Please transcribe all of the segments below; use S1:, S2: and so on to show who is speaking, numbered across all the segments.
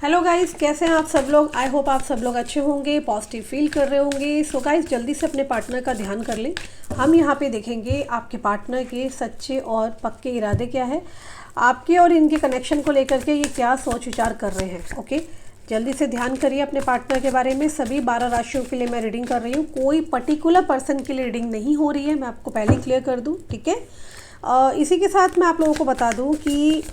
S1: Hello guys, कैसे हैं आप सब लोग। आई होप आप सब लोग अच्छे होंगे, पॉजिटिव फील कर रहे होंगे। सो गाइस, जल्दी से अपने पार्टनर का ध्यान कर लें। हम यहाँ पे देखेंगे आपके पार्टनर के सच्चे और पक्के इरादे क्या है, आपके और इनके कनेक्शन को लेकर के ये क्या सोच विचार कर रहे हैं। ओके, जल्दी से ध्यान करिए अपने पार्टनर के बारे में। सभी 12 राशियों के लिए मैं रीडिंग कर रही हूँ, कोई पर्टिकुलर पर्सन के लिए रीडिंग नहीं हो रही है, मैं आपको पहले ही क्लियर कर दूँ। ठीक है, इसी के साथ मैं आप लोगों को बता दूँ कि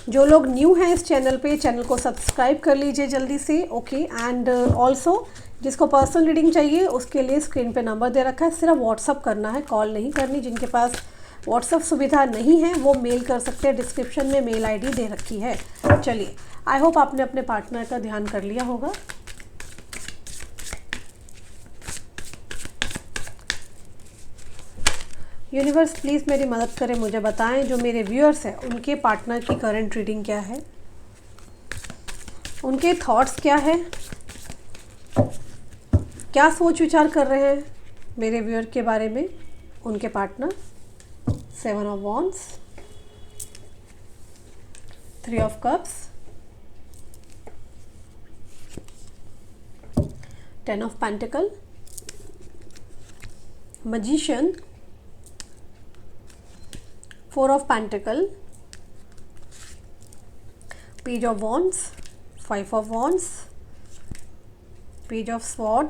S1: जो लोग न्यू हैं इस चैनल पे, चैनल को सब्सक्राइब कर लीजिए जल्दी से। ओके, एंड ऑल्सो जिसको पर्सनल रीडिंग चाहिए उसके लिए स्क्रीन पे नंबर दे रखा है, सिर्फ व्हाट्सअप करना है, कॉल नहीं करनी। जिनके पास व्हाट्सअप सुविधा नहीं है वो मेल कर सकते हैं, डिस्क्रिप्शन में मेल आईडी दे रखी है। चलिए, आई होप आपने अपने पार्टनर का ध्यान कर लिया होगा। यूनिवर्स प्लीज़ मेरी मदद करें, मुझे बताएं जो मेरे व्यूअर्स हैं उनके पार्टनर की करंट रीडिंग क्या है, उनके थॉट्स क्या है, क्या सोच विचार कर रहे हैं मेरे व्यूअर के बारे में उनके partner. 7 of wands, 3 of cups, 10 of pentacle, magician, 4 of Pentacle, Page of Wands, 5 of Wands, Page of Sword,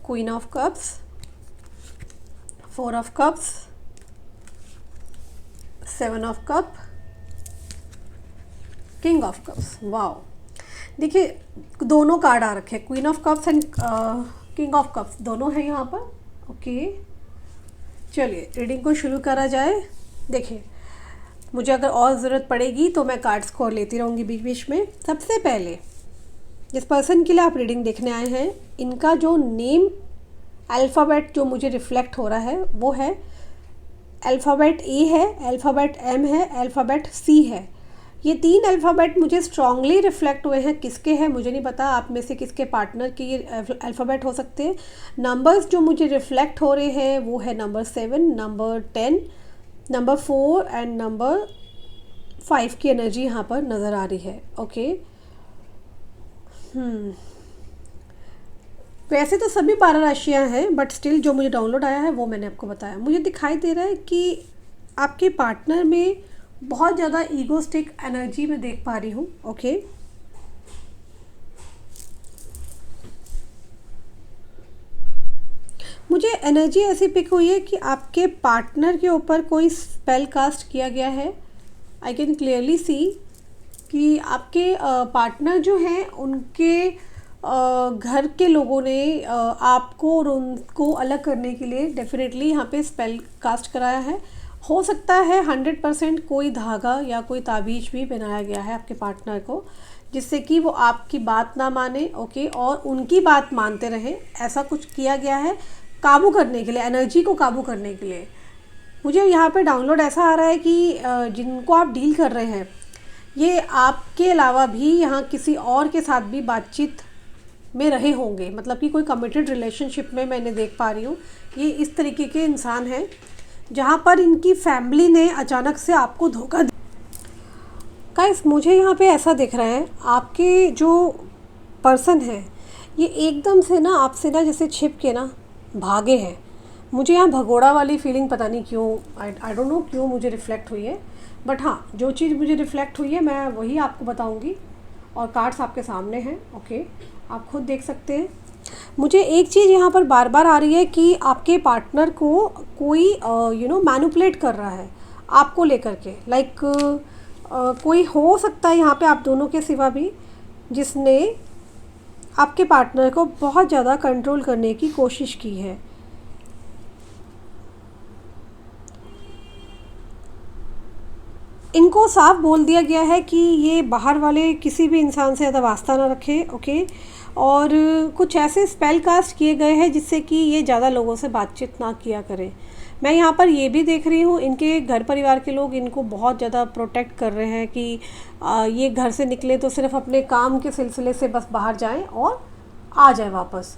S1: Queen of Cups, 4 of Cups, 7 of Cup, King of Cups। Wow, देखिए दोनों कार्ड आ रखे हैं, queen of cups and king of cups दोनों हैं यहाँ पर। Okay, चलिए reading को शुरू करा जाए। देखिए, मुझे अगर और ज़रूरत पड़ेगी तो मैं कार्ड्स को लेती रहूँगी बीच बीच में। सबसे पहले जिस पर्सन के लिए आप रीडिंग देखने आए हैं, इनका जो नेम अल्फ़ाबेट जो मुझे रिफ्लेक्ट हो रहा है वो है अल्फ़ाबेट ए है, अल्फ़ाबेट एम है, अल्फ़ाबेट सी है। ये 3 अल्फ़ाबेट मुझे स्ट्रांगली रिफ्लेक्ट हुए हैं। किसके हैं मुझे नहीं पता, आप में से किसके पार्टनर के ये अल्फ़ाबेट हो सकते हैं। नंबर्स जो मुझे रिफ्लेक्ट हो रहे हैं वो है number 7, number 10, number 4 and number 5 की एनर्जी यहाँ पर नज़र आ रही है। ओके, वैसे तो सभी 12 राशियाँ हैं, बट स्टिल जो मुझे डाउनलोड आया है वो मैंने आपको बताया। मुझे दिखाई दे रहा है कि आपके पार्टनर में बहुत ज़्यादा ईगोस्टिक एनर्जी में देख पा रही हूँ। ओके, मुझे एनर्जी ऐसी पिक हुई है कि आपके पार्टनर के ऊपर कोई स्पेल कास्ट किया गया है। आई कैन क्लियरली सी कि आपके पार्टनर जो हैं उनके घर के लोगों ने आपको और उनको अलग करने के लिए डेफिनेटली यहाँ पे स्पेल कास्ट कराया है। हो सकता है 100% कोई धागा या कोई ताबीज़ भी बनाया गया है आपके पार्टनर को, जिससे कि वो आपकी बात ना माने। ओके, और उनकी बात मानते रहें, ऐसा कुछ किया गया है काबू करने के लिए, एनर्जी को काबू करने के लिए। मुझे यहाँ पे डाउनलोड ऐसा आ रहा है कि जिनको आप डील कर रहे हैं ये आपके अलावा भी यहाँ किसी और के साथ भी बातचीत में रहे होंगे, मतलब कि कोई कमिटेड रिलेशनशिप में मैंने देख पा रही हूँ। ये इस तरीके के इंसान हैं जहाँ पर इनकी फैमिली ने अचानक से आपको धोखा दिया। गाइस, मुझे यहाँ पे ऐसा दिख रहा है आपके जो पर्सन है ये एकदम से ना आपसे ना जैसे छिप के ना भागे हैं। मुझे यहाँ भगोड़ा वाली फीलिंग पता नहीं क्यों, आई डोंट नो क्यों मुझे रिफ़्लेक्ट हुई है, बट हाँ जो चीज़ मुझे रिफ़्लेक्ट हुई है मैं वही आपको बताऊँगी। और कार्ड्स आपके सामने हैं। ओके, आप खुद देख सकते हैं। मुझे एक चीज़ यहाँ पर बार बार आ रही है कि आपके पार्टनर को कोई मैनिपुलेट कर रहा है आपको लेकर के। लाइक कोई हो सकता है यहाँ पे आप दोनों के सिवा भी, जिसने आपके पार्टनर को बहुत ज़्यादा कंट्रोल करने की कोशिश की है। इनको साफ बोल दिया गया है कि ये बाहर वाले किसी भी इंसान से ज़्यादा वास्ता ना रखें। ओके, और कुछ ऐसे स्पेल कास्ट किए गए हैं जिससे कि ये ज़्यादा लोगों से बातचीत ना किया करें। मैं यहाँ पर ये भी देख रही हूँ इनके घर परिवार के लोग इनको बहुत ज़्यादा प्रोटेक्ट कर रहे हैं कि ये घर से निकले तो सिर्फ अपने काम के सिलसिले से बस बाहर जाएं और आ जाए वापस।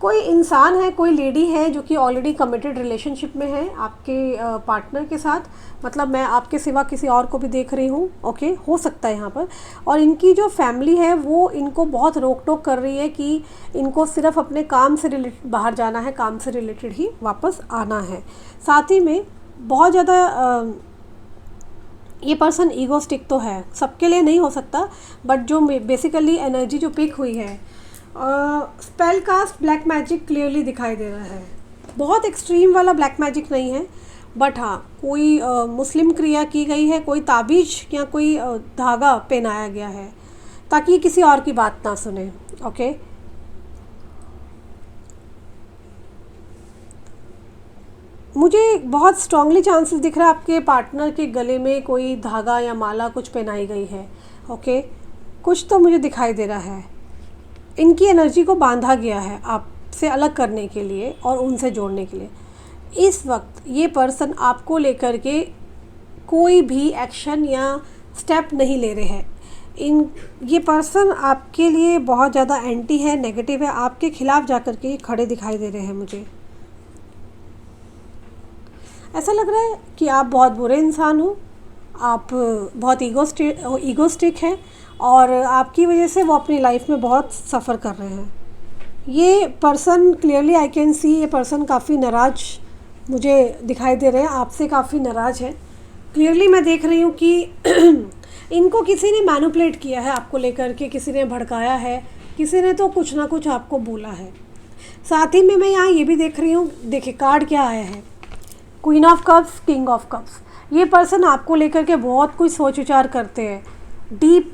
S1: कोई इंसान है, कोई लेडी है जो कि ऑलरेडी कमिटेड रिलेशनशिप में है आपके पार्टनर के साथ, मतलब मैं आपके सिवा किसी और को भी देख रही हूँ, ओके, हो सकता है यहाँ पर। और इनकी जो फैमिली है वो इनको बहुत रोक टोक कर रही है कि इनको सिर्फ अपने काम से रिलेटेड बाहर जाना है, काम से रिलेटेड ही वापस आना है। साथ ही में बहुत ज़्यादा ये पर्सन ईगोस्टिक तो है, सबके लिए नहीं हो सकता, बट जो बेसिकली एनर्जी जो पिक हुई है, spell cast black magic clearly दिखाई दे रहा है। बहुत एक्सट्रीम वाला ब्लैक मैजिक नहीं है, बट हाँ कोई मुस्लिम क्रिया की गई है, कोई ताबीज या कोई धागा पहनाया गया है ताकि ये किसी और की बात ना सुने, ओके। मुझे बहुत स्ट्रांगली चांसेस दिख रहा है आपके पार्टनर के गले में कोई धागा या माला कुछ पहनाई गई है, ओके। कुछ तो मुझे दिखाई दे रहा है, इनकी एनर्जी को बांधा गया है आपसे अलग करने के लिए और उनसे जोड़ने के लिए। इस वक्त ये पर्सन आपको लेकर के कोई भी एक्शन या स्टेप नहीं ले रहे हैं। ये पर्सन आपके लिए बहुत ज़्यादा एंटी है, नेगेटिव है, आपके खिलाफ जाकर के ये खड़े दिखाई दे रहे हैं। मुझे ऐसा लग रहा है कि आप बहुत बुरे इंसान हो, आप बहुत ईगोस्टिक हैं और आपकी वजह से वो अपनी लाइफ में बहुत सफ़र कर रहे हैं। ये person clearly I can see, ये पर्सन काफ़ी नाराज़ मुझे दिखाई दे रहे हैं, आपसे काफ़ी नाराज़ है। क्लियरली मैं देख रही हूँ कि इनको किसी ने मैनिपुलेट किया है आपको लेकर के, किसी ने भड़काया है, किसी ने तो कुछ ना कुछ आपको बोला है। साथ ही में मैं यहाँ ये भी देख रही हूँ, देखिए कार्ड क्या आया है, queen of cups, king of cups. ये पर्सन आपको लेकर के बहुत कुछ सोच विचार करते हैं, डीप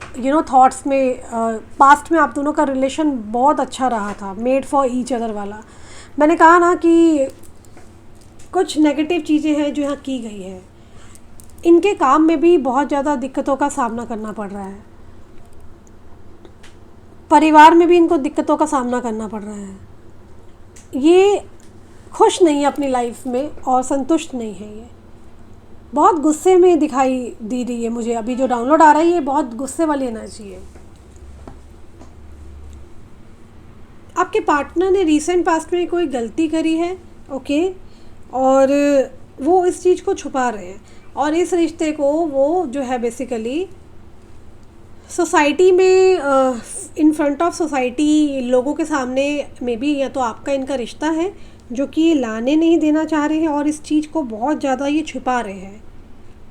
S1: थॉट्स में। पास्ट में आप दोनों का रिलेशन बहुत अच्छा रहा था, मेड फॉर ईच अदर वाला। मैंने कहा ना कि कुछ नेगेटिव चीज़ें हैं जो यहाँ की गई है। इनके काम में भी बहुत ज़्यादा दिक्कतों का सामना करना पड़ रहा है, परिवार में भी इनको दिक्कतों का सामना करना पड़ रहा है। ये खुश नहीं है अपनी लाइफ में और संतुष्ट नहीं है। ये बहुत गुस्से में दिखाई दे रही है मुझे, अभी जो डाउनलोड आ रहा है ये बहुत गुस्से वाली एनर्जी है। आपके पार्टनर ने रीसेंट पास्ट में कोई गलती करी है, ओके, और वो इस चीज़ को छुपा रहे हैं और इस रिश्ते को वो जो है बेसिकली सोसाइटी में इन फ्रंट ऑफ सोसाइटी लोगों के सामने में भी, या तो आपका इनका रिश्ता है जो कि ये लाने नहीं देना चाह रहे हैं और इस चीज़ को बहुत ज़्यादा ये छुपा रहे हैं।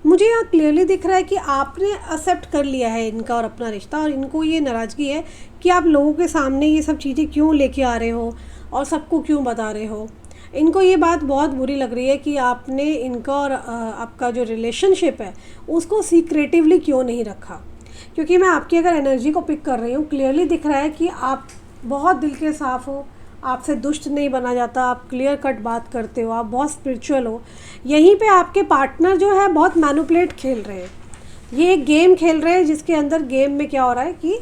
S1: मुझे यहाँ क्लियरली दिख रहा है कि आपने एक्सेप्ट कर लिया है इनका और अपना रिश्ता, और इनको ये नाराज़गी है कि आप लोगों के सामने ये सब चीज़ें क्यों लेके आ रहे हो और सबको क्यों बता रहे हो। इनको ये बात बहुत बुरी लग रही है कि आपने इनका और आपका जो रिलेशनशिप है उसको सीक्रेटिवली क्यों नहीं रखा। क्योंकि मैं आपकी अगर एनर्जी को पिक कर रही हूँ, क्लियरली दिख रहा है कि आप बहुत दिल के साफ़ हो, आपसे दुष्ट नहीं बना जाता, आप क्लियर कट बात करते हो, आप बहुत स्पिरिचुअल हो। यहीं पे आपके पार्टनर जो है बहुत मैनिपुलेट खेल रहे हैं, ये एक गेम खेल रहे हैं जिसके अंदर गेम में क्या हो रहा है कि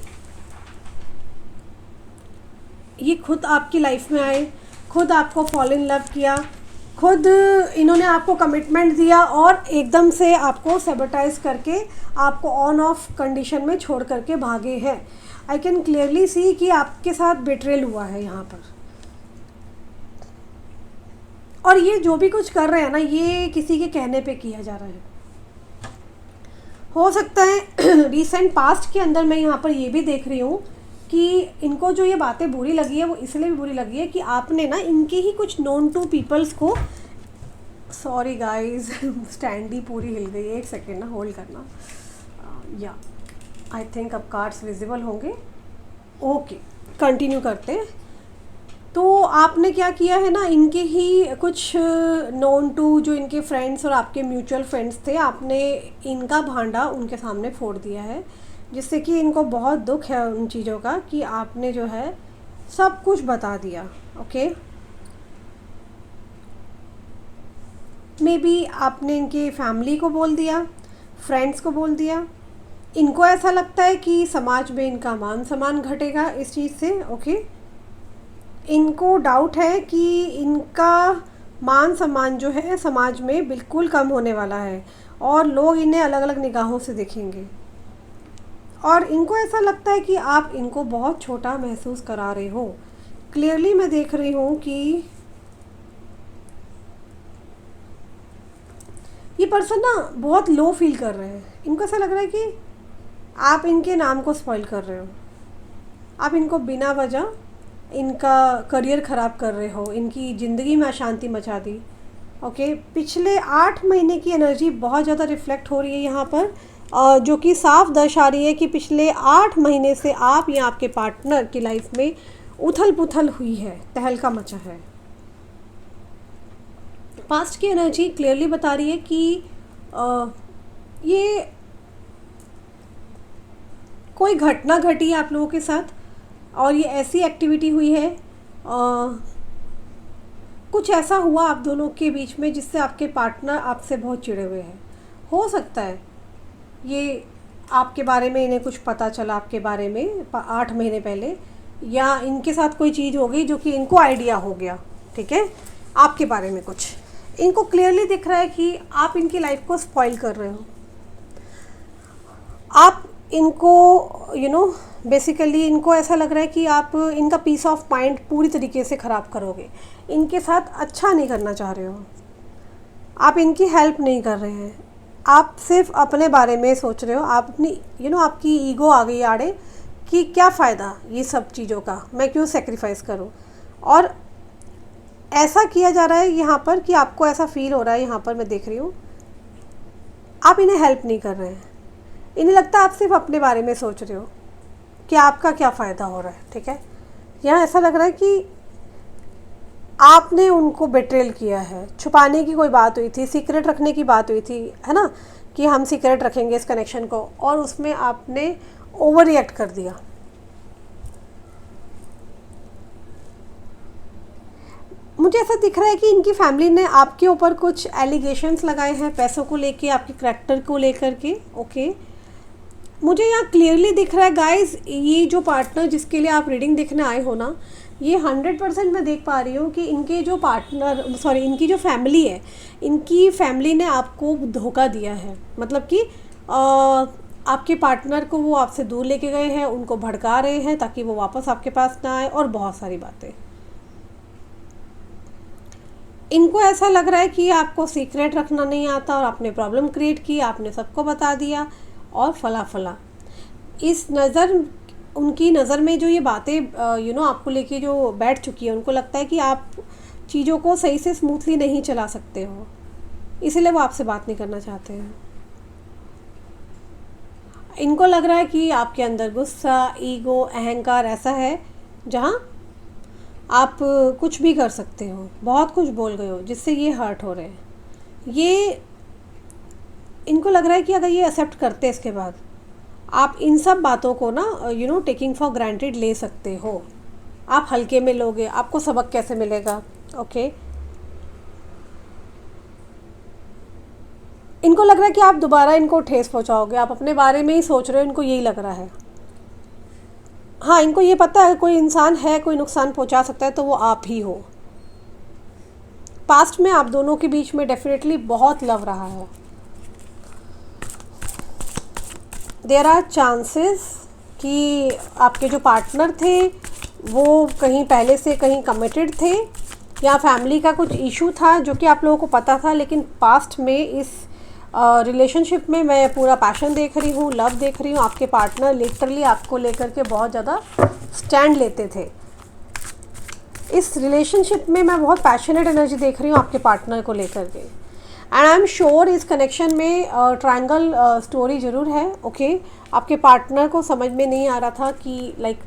S1: ये खुद आपकी लाइफ में आए, खुद आपको फॉल इन लव किया, खुद इन्होंने आपको कमिटमेंट दिया और एकदम से आपको सैबोटाइज करके आपको ऑन ऑफ कंडीशन में छोड़ करके भागे हैं। आई कैन क्लियरली सी कि आपके साथ बिट्रेल हुआ है यहाँ पर। और ये जो भी कुछ कर रहे हैं ना, ये किसी के कहने पे किया जा रहा है। हो सकता है रिसेंट पास्ट के अंदर मैं यहाँ पर ये भी देख रही हूँ कि इनको जो ये बातें बुरी लगी है वो इसलिए भी बुरी लगी है कि आपने ना इनके ही कुछ नोन टू पीपल्स को, सॉरी गाइस स्टैंड ही पूरी हिल गई है, एक सेकेंड ना होल्ड करना, या आई थिंक अब कार्ड्स विजिबल होंगे, ओके कंटिन्यू करते हैं। तो आपने क्या किया है ना, इनके ही कुछ नोन टू जो इनके फ्रेंड्स और आपके म्यूचुअल फ्रेंड्स थे, आपने इनका भांडा उनके सामने फोड़ दिया है, जिससे कि इनको बहुत दुख है उन चीज़ों का कि आपने जो है सब कुछ बता दिया, ओके। मे बी आपने इनके फैमिली को बोल दिया, फ्रेंड्स को बोल दिया। इनको ऐसा लगता है कि समाज में इनका मान सम्मान घटेगा इस चीज़ से, ओके। इनको डाउट है कि इनका मान सम्मान जो है समाज में बिल्कुल कम होने वाला है और लोग इन्हें अलग अलग निगाहों से देखेंगे, और इनको ऐसा लगता है कि आप इनको बहुत छोटा महसूस करा रहे हो, क्लियरली मैं देख रही हूँ कि ये पर्सन ना बहुत लो फील कर रहे हैं। इनको ऐसा लग रहा है कि आप इनके नाम को स्पॉइल कर रहे हो, आप इनको बिना वजह इनका करियर ख़राब कर रहे हो, इनकी ज़िंदगी में अशांति मचा दी। ओके, पिछले 8 महीने की एनर्जी बहुत ज़्यादा रिफ्लेक्ट हो रही है यहाँ पर, जो कि साफ दर्शा रही है कि पिछले 8 महीने से आप या आपके पार्टनर की लाइफ में उथल पुथल हुई है, तहलका मचा है। पास्ट की एनर्जी क्लियरली बता रही है कि ये कोई घटना घटी है आप लोगों के साथ और ये ऐसी एक्टिविटी हुई है, कुछ ऐसा हुआ आप दोनों के बीच में जिससे आपके पार्टनर आपसे बहुत चिढ़े हुए हैं। हो सकता है ये आपके बारे में इन्हें कुछ पता चला आपके बारे में 8 महीने पहले, या इनके साथ कोई चीज़ हो गई जो कि इनको आइडिया हो गया, ठीक है, आपके बारे में कुछ। इनको क्लियरली दिख रहा है कि आप इनकी लाइफ को स्पॉइल कर रहे हो। आप इनको बेसिकली इनको ऐसा लग रहा है कि आप इनका पीस ऑफ माइंड पूरी तरीके से ख़राब करोगे। इनके साथ अच्छा नहीं करना चाह रहे हो, आप इनकी हेल्प नहीं कर रहे हैं, आप सिर्फ अपने बारे में सोच रहे हो। आप अपनी आपकी ईगो आ गई आड़े कि क्या फ़ायदा ये सब चीज़ों का, मैं क्यों सेक्रीफाइस करूं। और ऐसा किया जा रहा है यहाँ पर कि आपको ऐसा फील हो रहा है, यहाँ पर मैं देख रही हूँ आप इन्हें हेल्प नहीं कर रहे हैं। इन्हें लगता है आप सिर्फ अपने बारे में सोच रहे हो कि आपका क्या फ़ायदा हो रहा है, ठीक है। यहाँ ऐसा लग रहा है कि आपने उनको बेट्रेल किया है। छुपाने की कोई बात हुई थी, सीक्रेट रखने की बात हुई थी, है ना, कि हम सीक्रेट रखेंगे इस कनेक्शन को, और उसमें आपने ओवर रिएक्ट कर दिया। मुझे ऐसा दिख रहा है कि इनकी फैमिली ने आपके ऊपर कुछ एलिगेशंस लगाए हैं पैसों को लेके, आपके करैक्टर को लेकर के। ओके, मुझे यहाँ क्लियरली दिख रहा है गाइस, ये जो पार्टनर जिसके लिए आप रीडिंग देखने आए हो ना, ये 100% मैं देख पा रही हूँ कि इनके जो इनकी जो फैमिली है, इनकी फैमिली ने आपको धोखा दिया है। मतलब कि आपके पार्टनर को वो आपसे दूर लेके गए हैं, उनको भड़का रहे हैं ताकि वो वापस आपके पास ना आए, और बहुत सारी बातें। इनको ऐसा लग रहा है कि आपको सीक्रेट रखना नहीं आता और आपने प्रॉब्लम क्रिएट की, आपने सबको बता दिया और फला फला। उनकी नज़र में जो ये बातें आपको लेके जो बैठ चुकी है, उनको लगता है कि आप चीज़ों को सही से स्मूथली नहीं चला सकते हो, इसीलिए वो आपसे बात नहीं करना चाहते हैं। इनको लग रहा है कि आपके अंदर गुस्सा, ईगो, अहंकार ऐसा है जहाँ आप कुछ भी कर सकते हो, बहुत कुछ बोल गए हो जिससे ये हर्ट हो रहे हैं। ये इनको लग रहा है कि अगर ये एक्सेप्ट करते इसके बाद आप इन सब बातों को ना टेकिंग फॉर ग्रांटेड ले सकते हो, आप हल्के में लोगे, आपको सबक कैसे मिलेगा। ओके, इनको लग रहा है कि आप दोबारा इनको ठेस पहुंचाओगे, आप अपने बारे में ही सोच रहे हो, इनको यही लग रहा है। हाँ, इनको ये पता है कोई इंसान है, कोई नुकसान पहुंचा सकता है तो वो आप ही हो। पास्ट में आप दोनों के बीच में डेफिनेटली बहुत लव रहा है। देयर आर चांसेस कि आपके जो पार्टनर थे वो कहीं पहले से कहीं कमिटेड थे, या फैमिली का कुछ इशू था जो कि आप लोगों को पता था, लेकिन पास्ट में इस रिलेशनशिप में मैं पूरा पैशन देख रही हूँ, लव देख रही हूँ। आपके पार्टनर लिटरली आपको लेकर के बहुत ज़्यादा स्टैंड लेते थे। इस रिलेशनशिप में मैं बहुत पैशनेट एनर्जी देख रही हूँ आपके पार्टनर को लेकर के, एंड आई एम श्योर इस कनेक्शन में ट्रायंगल स्टोरी ज़रूर है। ओके, आपके पार्टनर को समझ में नहीं आ रहा था कि लाइक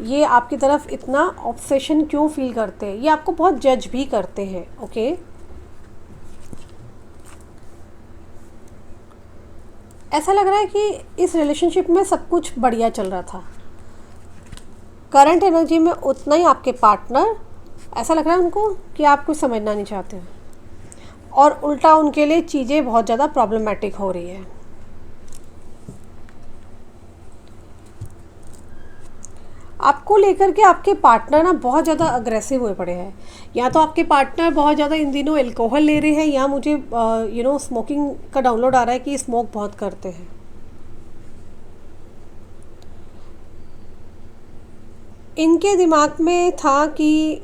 S1: ये आपकी तरफ इतना ऑब्सेशन क्यों फील करते हैं, ये आपको बहुत जज भी करते हैं। ओके, ऐसा लग रहा है कि इस रिलेशनशिप में सब कुछ बढ़िया चल रहा था। करंट एनर्जी में उतना ही आपके पार्टनर, ऐसा लग रहा है उनको कि आप कुछ समझना नहीं चाहते हैं, और उल्टा उनके लिए चीज़ें बहुत ज़्यादा प्रॉब्लमेटिक हो रही है। आपको लेकर के आपके पार्टनर ना बहुत ज़्यादा अग्रेसिव हुए पड़े हैं। या तो आपके पार्टनर बहुत ज़्यादा इन दिनों अल्कोहल ले रहे हैं, या मुझे स्मोकिंग का डाउनलोड आ रहा है कि स्मोक बहुत करते हैं। इनके दिमाग में था कि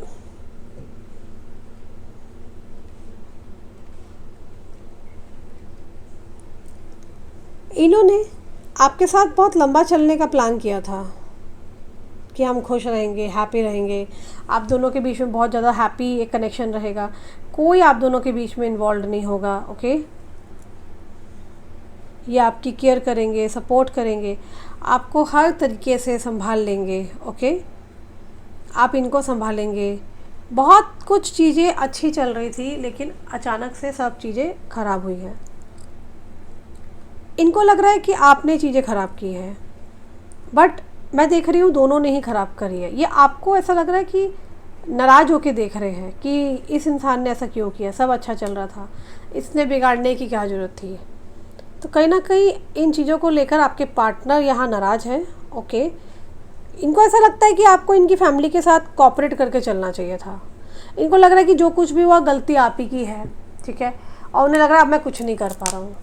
S1: इन्होंने आपके साथ बहुत लंबा चलने का प्लान किया था कि हम खुश रहेंगे, हैप्पी रहेंगे, आप दोनों के बीच में बहुत ज़्यादा हैप्पी एक कनेक्शन रहेगा, कोई आप दोनों के बीच में इन्वॉल्व नहीं होगा। ओके, ये आपकी केयर करेंगे, सपोर्ट करेंगे, आपको हर तरीके से संभाल लेंगे। ओके, आप इनको संभालेंगे। बहुत कुछ चीज़ें अच्छी चल रही थी, लेकिन अचानक से सब चीज़ें ख़राब हुई हैं। इनको लग रहा है कि आपने चीज़ें ख़राब की हैं, बट मैं देख रही हूँ दोनों ने ही ख़राब करी है। ये आपको ऐसा लग रहा है कि नाराज़ होके देख रहे हैं कि इस इंसान ने ऐसा क्यों किया, सब अच्छा चल रहा था, इसने बिगाड़ने की क्या ज़रूरत थी। तो कहीं ना कहीं इन चीज़ों को लेकर आपके पार्टनर यहाँ नाराज़ हैं। ओके, इनको ऐसा लगता है कि आपको इनकी फैमिली के साथ कोऑपरेट करके चलना चाहिए था। इनको लग रहा है कि जो कुछ भी हुआ गलती आप ही की है, ठीक है, और उन्हें लग रहा है अब मैं कुछ नहीं कर पा रहा हूँ।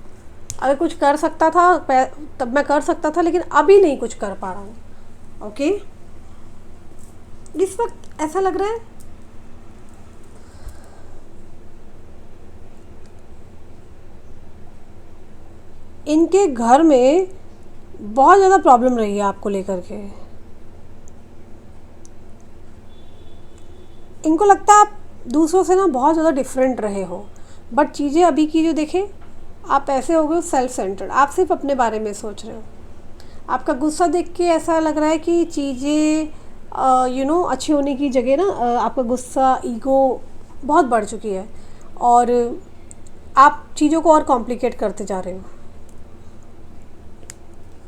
S1: अगर कुछ कर सकता था तब मैं कर सकता था, लेकिन अभी नहीं कुछ कर पा रहा हूँ। ओके, इस वक्त ऐसा लग रहा है इनके घर में बहुत ज़्यादा प्रॉब्लम रही है आपको लेकर के। इनको लगता है आप दूसरों से ना बहुत ज़्यादा डिफरेंट रहे हो, बट चीज़ें अभी की जो देखें, आप ऐसे हो गए सेल्फ सेंटर्ड, आप सिर्फ अपने बारे में सोच रहे हो। आपका गुस्सा देख के ऐसा लग रहा है कि चीज़ें अच्छी होने की जगह ना आपका गुस्सा, ईगो बहुत बढ़ चुकी है और आप चीज़ों को और कॉम्प्लिकेट करते जा रहे हो।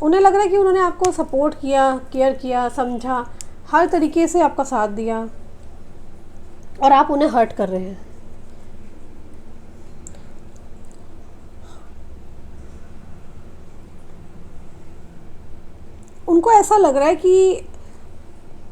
S1: उन्हें लग रहा है कि उन्होंने आपको सपोर्ट किया, केयर किया, समझा, हर तरीके से आपका साथ दिया और आप उन्हें हर्ट कर रहे हैं। उनको ऐसा लग रहा है कि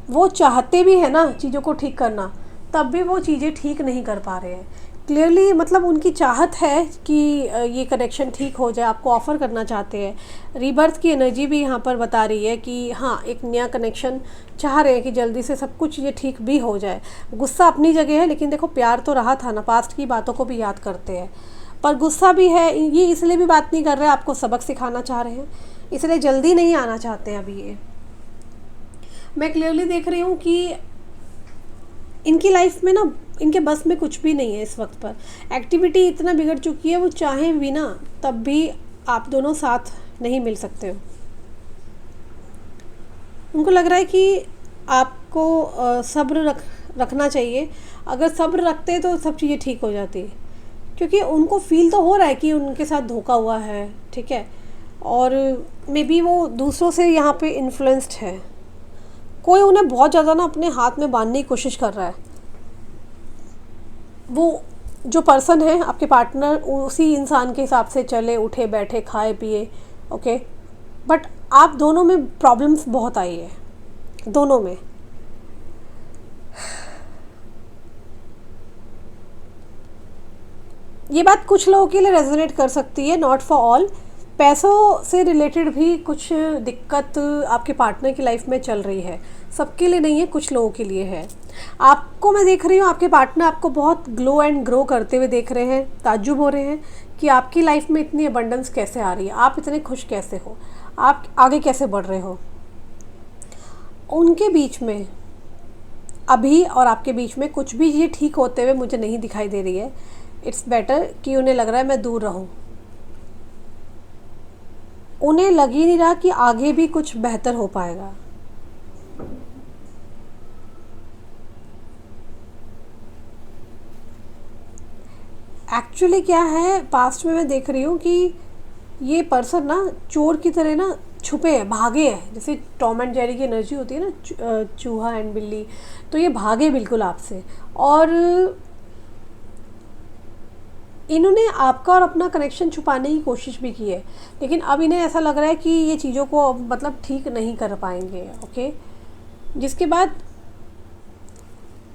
S1: वो चाहते भी है ना चीज़ों को ठीक करना, तब भी वो चीज़ें ठीक नहीं कर पा रहे हैं। क्लियरली मतलब उनकी चाहत है कि ये कनेक्शन ठीक हो जाए, आपको ऑफ़र करना चाहते हैं। रीबर्थ की एनर्जी भी यहाँ पर बता रही है कि हाँ, एक नया कनेक्शन चाह रहे हैं कि जल्दी से सब कुछ ये ठीक भी हो जाए। गुस्सा अपनी जगह है, लेकिन देखो प्यार तो रहा था ना, पास्ट की बातों को भी याद करते हैं, पर गुस्सा भी है। ये इसलिए भी बात नहीं कर रहे, आपको सबक सिखाना चाह रहे हैं, इसलिए जल्दी नहीं आना चाहते हैं अभी। ये मैं क्लियरली देख रही हूँ कि इनकी लाइफ में ना इनके बस में कुछ भी नहीं है इस वक्त पर। एक्टिविटी इतना बिगड़ चुकी है, वो चाहें भी ना तब भी आप दोनों साथ नहीं मिल सकते हो। उनको लग रहा है कि आपको सब्र रखना चाहिए। अगर सब्र रखते तो सब चीज़ें ठीक हो जाती, क्योंकि उनको फील तो हो रहा है कि उनके साथ धोखा हुआ है, ठीक है, और मे बी वो दूसरों से यहाँ पे इन्फ्लुएंस्ड है। कोई उन्हें बहुत ज़्यादा ना अपने हाथ में बांधने की कोशिश कर रहा है। वो जो पर्सन है आपके पार्टनर, उसी इंसान के हिसाब से चले, उठे, बैठे, खाए, पिए। ओके, बट आप दोनों में प्रॉब्लम्स बहुत आई है, दोनों में। ये बात कुछ लोगों के लिए रेजोनेट कर सकती है, नॉट फॉर ऑल। पैसों से रिलेटेड भी कुछ दिक्कत आपके पार्टनर की लाइफ में चल रही है, सबके लिए नहीं है, कुछ लोगों के लिए है। आपको मैं देख रही हूँ, आपके पार्टनर आपको बहुत ग्लो एंड ग्रो करते हुए देख रहे हैं, ताज्जुब हो रहे हैं कि आपकी लाइफ में इतनी अबंडेंस कैसे आ रही है, आप इतने खुश कैसे हो, आप आगे कैसे बढ़ रहे हो। उनके बीच में अभी और आपके बीच में कुछ भी ये ठीक होते हुए मुझे नहीं दिखाई दे रही है। इट्स बेटर कि उन्हें लग रहा है मैं दूर रहूं। उन्हें लग ही नहीं रहा कि आगे भी कुछ बेहतर हो पाएगा। एक्चुअली क्या है, पास्ट में मैं देख रही हूँ कि ये पर्सन ना चोर की तरह ना छुपे हैं, भागे हैं। जैसे टॉम एंड जेरी की एनर्जी होती है ना, चूहा एंड बिल्ली, तो ये भागे बिल्कुल आपसे। और इन्होंने आपका और अपना कनेक्शन छुपाने की कोशिश भी की है, लेकिन अब इन्हें ऐसा लग रहा है कि ये चीज़ों को मतलब ठीक नहीं कर पाएंगे। ओके, जिसके बाद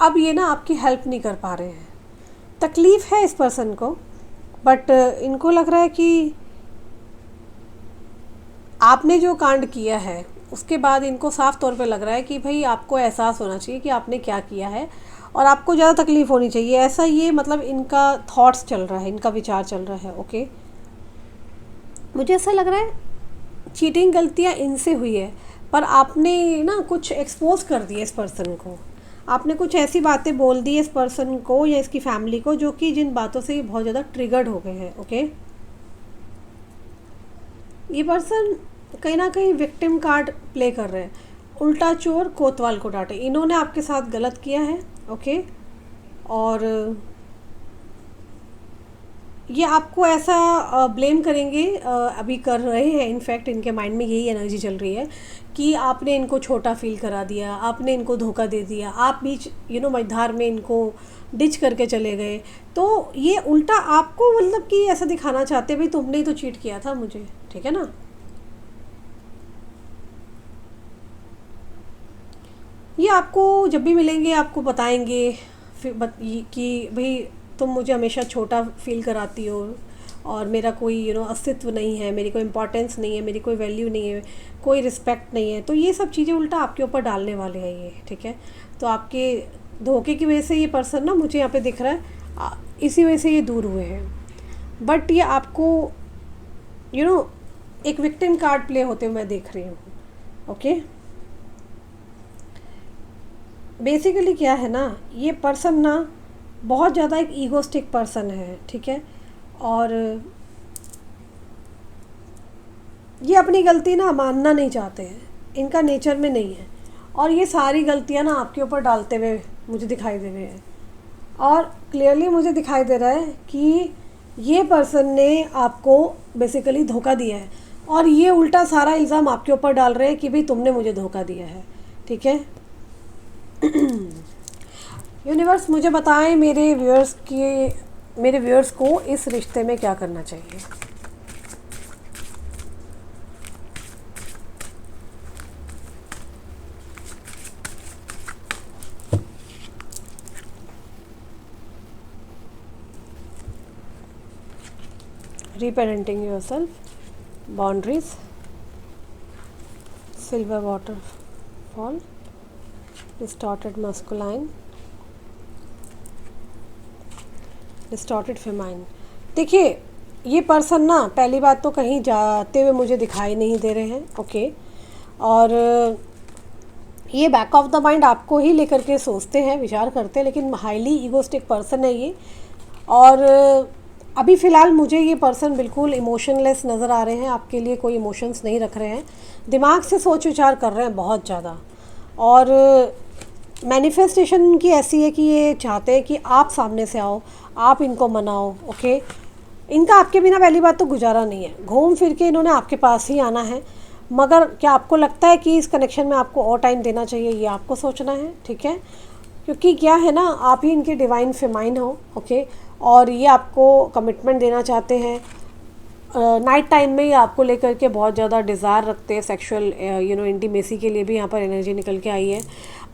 S1: अब ये ना आपकी हेल्प नहीं कर पा रहे हैं। तकलीफ़ है इस पर्सन को, बट इनको लग रहा है कि आपने जो कांड किया है उसके बाद इनको साफ़ तौर पे लग रहा है कि भाई आपको एहसास होना चाहिए कि आपने क्या किया है और आपको ज़्यादा तकलीफ़ होनी चाहिए, ऐसा ये मतलब इनका थॉट्स चल रहा है, इनका विचार चल रहा है। ओके, मुझे ऐसा लग रहा है चीटिंग गलतियाँ इनसे हुई है, पर आपने ना कुछ एक्सपोज कर दिया इस पर्सन को, आपने कुछ ऐसी बातें बोल दी इस पर्सन को या इसकी फैमिली को जो कि जिन बातों से ये बहुत ज़्यादा ट्रिगर्ड हो गए हैं। ओके, ये पर्सन कहीं ना कहीं विक्टिम कार्ड प्ले कर रहे हैं, उल्टा चोर कोतवाल को डांटे, इन्होंने आपके साथ गलत किया है। ओके, और ये आपको ऐसा ब्लेम करेंगे, अभी कर रहे हैं, इनफैक्ट इनके माइंड में यही एनर्जी चल रही है कि आपने इनको छोटा फील करा दिया, आपने इनको धोखा दे दिया, आप बीच मझधार में इनको डिच करके चले गए। तो ये उल्टा आपको मतलब कि ऐसा दिखाना चाहते भाई तुमने ही तो चीट किया था मुझे, ठीक है ना। ये आपको जब भी मिलेंगे आपको बताएंगे कि भाई तुम मुझे हमेशा छोटा फील कराती हो और मेरा कोई अस्तित्व नहीं है, मेरी कोई इम्पोर्टेंस नहीं है, मेरी कोई वैल्यू नहीं है, कोई रिस्पेक्ट नहीं है। तो ये सब चीज़ें उल्टा आपके ऊपर डालने वाले हैं ये, ठीक है। तो आपके धोखे की वजह से ये पर्सन ना मुझे यहाँ पे दिख रहा है, इसी वजह से ये दूर हुए हैं। बट ये आपको एक विक्टिम कार्ड प्ले होते हुए मैं देख रही हूँ। ओके, बेसिकली क्या है ना, ये पर्सन ना बहुत ज़्यादा एक ईगोस्टिक पर्सन है, ठीक है। और ये अपनी गलती ना मानना नहीं चाहते हैं, इनका नेचर में नहीं है, और ये सारी गलतियां ना आपके ऊपर डालते हुए मुझे दिखाई दे रहे हैं। और क्लियरली मुझे दिखाई दे रहा है कि ये पर्सन ने आपको बेसिकली धोखा दिया है और ये उल्टा सारा इल्ज़ाम आपके ऊपर डाल रहे हैं कि भाई तुमने मुझे धोखा दिया है, ठीक है। यूनिवर्स मुझे बताएं मेरे व्यूअर्स को इस रिश्ते में क्या करना चाहिए। Reparenting yourself, boundaries, silver waterfall, distorted masculine, distorted feminine. देखिए ये पर्सन ना पहली बात तो कहीं जाते हुए मुझे दिखाई नहीं दे रहे हैं। ओके, और ये बैक ऑफ द माइंड आपको ही लेकर के सोचते हैं, विचार करते हैं, लेकिन हाईली ईगोस्टिक पर्सन है ये। और अभी फ़िलहाल मुझे ये पर्सन बिल्कुल इमोशनलेस नज़र आ रहे हैं, आपके लिए कोई इमोशंस नहीं रख रहे हैं, दिमाग से सोच विचार कर रहे हैं बहुत ज़्यादा। और मैनिफेस्टेशन उनकी ऐसी है कि ये चाहते हैं कि आप सामने से आओ, आप इनको मनाओ। ओके, इनका आपके बिना पहली बात तो गुजारा नहीं है, घूम फिर के इन्होंने आपके पास ही आना है। मगर क्या आपको लगता है कि इस कनेक्शन में आपको और टाइम देना चाहिए, ये आपको सोचना है, ठीक है। क्योंकि क्या है ना, आप ही इनके डिवाइन फेमाइन हो। ओके, और ये आपको कमिटमेंट देना चाहते हैं। नाइट टाइम में ही आपको लेकर के बहुत ज़्यादा डिज़ायर रखते हैं, सेक्सुअल इंटीमेसी के लिए भी यहाँ पर एनर्जी निकल के आई है।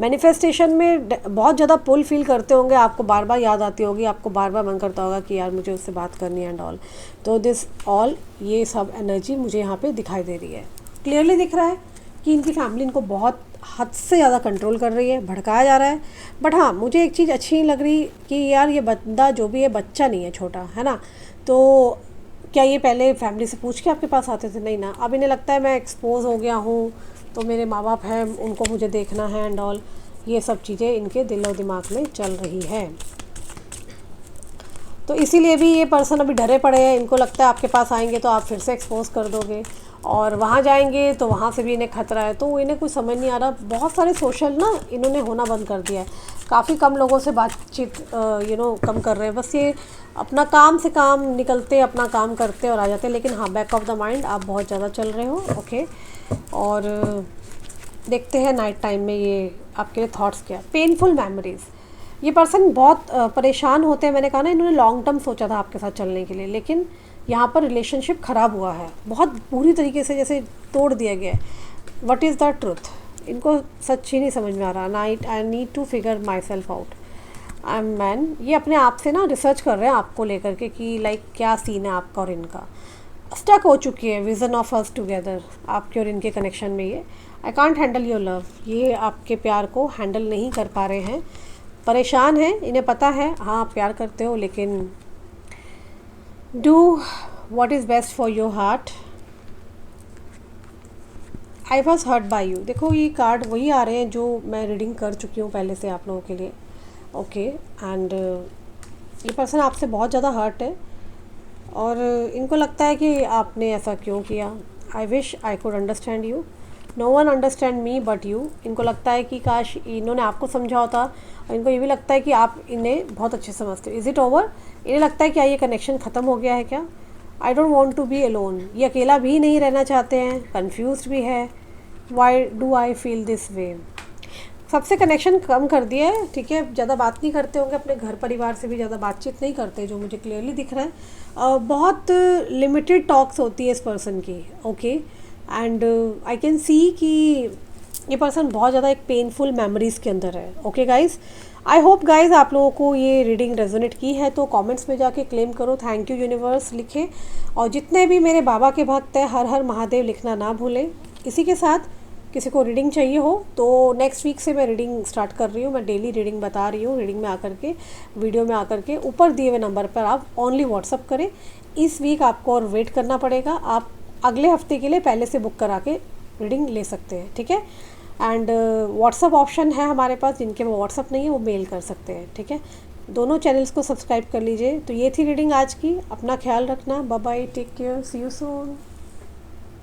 S1: मैनिफेस्टेशन में बहुत ज़्यादा पुल फील करते होंगे, आपको बार बार याद आती होगी, आपको बार बार मन करता होगा कि यार मुझे उससे बात करनी है एंड ऑल। तो दिस ऑल ये सब एनर्जी मुझे यहाँ पे दिखाई दे रही है। क्लियरली दिख रहा है कि इनकी फैमिली इनको बहुत हद से ज़्यादा कंट्रोल कर रही है, भड़काया जा रहा है। बट हाँ, मुझे एक चीज़ अच्छी नहीं लग रही कि यार ये बंदा जो भी है बच्चा नहीं है, छोटा है ना। तो क्या ये पहले फैमिली से पूछ के आपके पास आते थे? नहीं ना। अब इन्हें लगता है मैं एक्सपोज हो गया हूँ तो मेरे माँ बाप हैं, उनको मुझे देखना है एंड ऑल, ये सब चीज़ें इनके दिल और दिमाग में चल रही है। तो इसीलिए भी ये पर्सन अभी डरे पड़े हैं, इनको लगता है आपके पास आएंगे तो आप फिर से एक्सपोज कर दोगे, और वहाँ जाएंगे तो वहाँ से भी इन्हें खतरा है। तो इन्हें कुछ समझ नहीं आ रहा। बहुत सारे सोशल ना इन्होंने होना बंद कर दिया है, काफ़ी कम लोगों से बातचीत कम कर रहे हैं। बस ये अपना काम से काम निकलते, अपना काम करते और आ जाते। लेकिन हाँ, बैक ऑफ द माइंड आप बहुत ज़्यादा चल रहे हो। ओके, और देखते हैं नाइट टाइम में ये आपके लिए थॉट्स क्या। पेनफुल मेमोरीज़, ये पर्सन बहुत परेशान होते हैं। मैंने कहा ना, इन्होंने लॉन्ग टर्म सोचा था आपके साथ चलने के लिए, लेकिन यहाँ पर रिलेशनशिप ख़राब हुआ है बहुत बुरी तरीके से, जैसे तोड़ दिया गया है। व्हाट इज़ द ट्रुथ, इनको सच ही नहीं समझ में आ रहा। I need to figure myself out, I am man. ये अपने आप से ना रिसर्च कर रहे हैं आपको लेकर के कि लाइक क्या सीन है आपका और इनका। स्टक हो चुकी है विज़न ऑफ अस टुगेदर, आपके और इनके कनेक्शन में। ये I can't handle your love, ये आपके प्यार को हैंडल नहीं कर पा रहे हैं, परेशान हैं। इन्हें पता है हाँ आप प्यार करते हो, लेकिन do what is best for your heart. I was hurt by you, देखो ये कार्ड वही आ रहे हैं जो मैं रीडिंग कर चुकी हूँ पहले से आप लोगों के लिए। ओके एंड ये पर्सन आपसे बहुत ज़्यादा हर्ट है और इनको लगता है कि आपने ऐसा क्यों किया। I wish I could understand you, no one understand me but you. इनको लगता है कि काश इन्होंने आपको समझा होता, और इनको ये भी लगता है कि आप इन्हें बहुत अच्छे समझते हो। इज़ इट ओवर, इन्हें लगता है क्या ये कनेक्शन ख़त्म हो गया है क्या। I don't want to be alone, ये अकेला भी नहीं रहना चाहते हैं, कन्फ्यूज भी है। Why do I feel this way, सबसे कनेक्शन कम कर दिया है, ठीक है। ज़्यादा बात नहीं करते होंगे, अपने घर परिवार से भी ज़्यादा बातचीत नहीं करते, जो मुझे क्लियरली दिख रहा है। बहुत लिमिटेड टॉक्स होती है इस पर्सन की। Okay and I can see कि ये पर्सन बहुत ज़्यादा एक पेनफुल मेमोरीज़ के अंदर है। Okay guys, I hope guys आप लोगों को ये रीडिंग रेजोनेट की है, तो कमेंट्स में जाके क्लेम करो थैंक यू यूनिवर्स लिखें। और जितने भी मेरे बाबा के भक्त हैं, हर हर महादेव लिखना ना भूलें। इसी के साथ किसी को रीडिंग चाहिए हो तो नेक्स्ट वीक से मैं रीडिंग स्टार्ट कर रही हूँ, मैं डेली रीडिंग बता रही हूँ। रीडिंग में आकर के, वीडियो में आकर के ऊपर दिए हुए नंबर पर आप ओनली व्हाट्सअप करें। इस वीक आपको और वेट करना पड़ेगा, आप अगले हफ्ते के लिए पहले से बुक करा के रीडिंग ले सकते हैं, ठीक है। एंड व्हाट्सअप ऑप्शन है हमारे पास, जिनके वो व्हाट्सअप नहीं है वो मेल कर सकते हैं, ठीक है। दोनों चैनल्स को सब्सक्राइब कर लीजिए। तो ये थी रीडिंग आज की, अपना ख्याल रखना, bye bye, take care, see you soon.